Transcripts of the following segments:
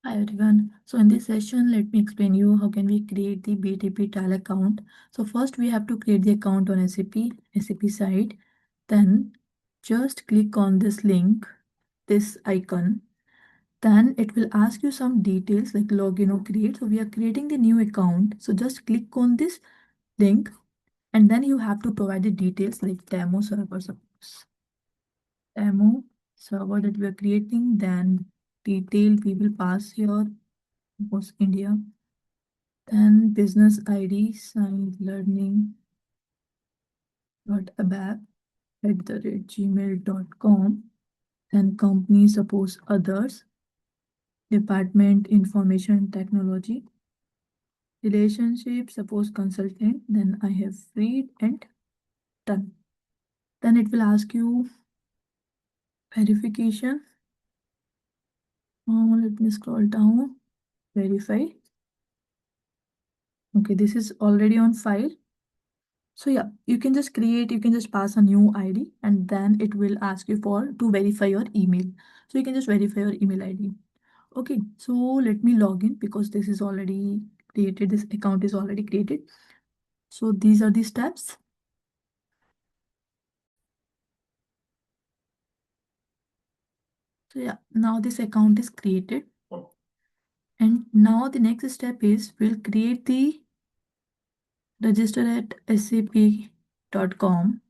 Hi everyone. So in this session, let me explain you how can we create the BTP trial account. So first we have to create the account on SAP site. Then just click on this link, this icon. Then it will ask you some details like login or create. So we are creating the new account. So just click on this link and then you have to provide the details like demo server, suppose. Demo server that we are creating, then detail we will pass here, suppose India. Then business ID sign learning dot abap@gmail.com. Then company suppose others. Department information technology. Relationship suppose consultant. Then I have read and done. Then it will ask you verification. Let me scroll down. Verify. Okay, this is already on file. So yeah, you can just pass a new ID and then it will ask you to verify your email. So you can just verify your email ID. Okay, so let me log in because this is already created. This account is already created. So these are the steps. So yeah, now this account is created. And now the next step is we'll create the register at sap.com.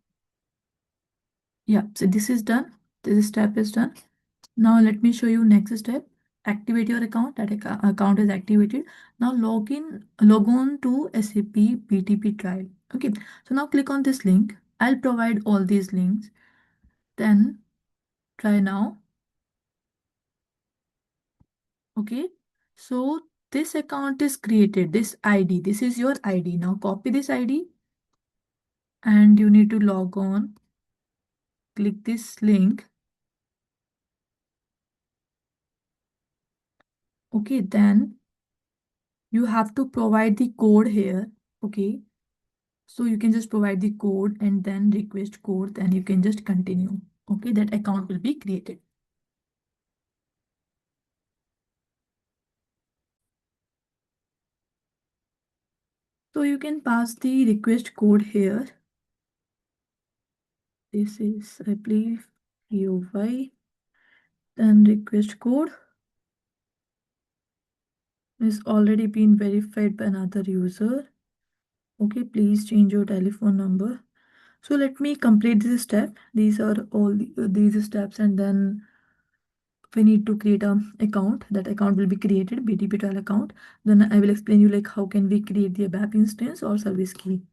Yeah, so this is done. This step is done. Now let me show you next step. Activate your account. That account is activated. Now log on to SAP BTP Trial. Okay. So now click on this link. I'll provide all these links. Then try now. Okay. So this account is created. This ID. This is your ID. Now copy this ID and you need to log on. Click this link. Okay. Then you have to provide the code here. Okay. So you can just provide the code and then request code, then you can just continue. Okay, that account will be created. So you can pass the request code here. This is, I believe, POY. Then request code is already been verified by another user. Okay, please change your telephone number. So let me complete this step. These are all these steps, and then we need to create a account. That account will be created, BTP trial account. Then I will explain you like how can we create the ABAP instance or service key.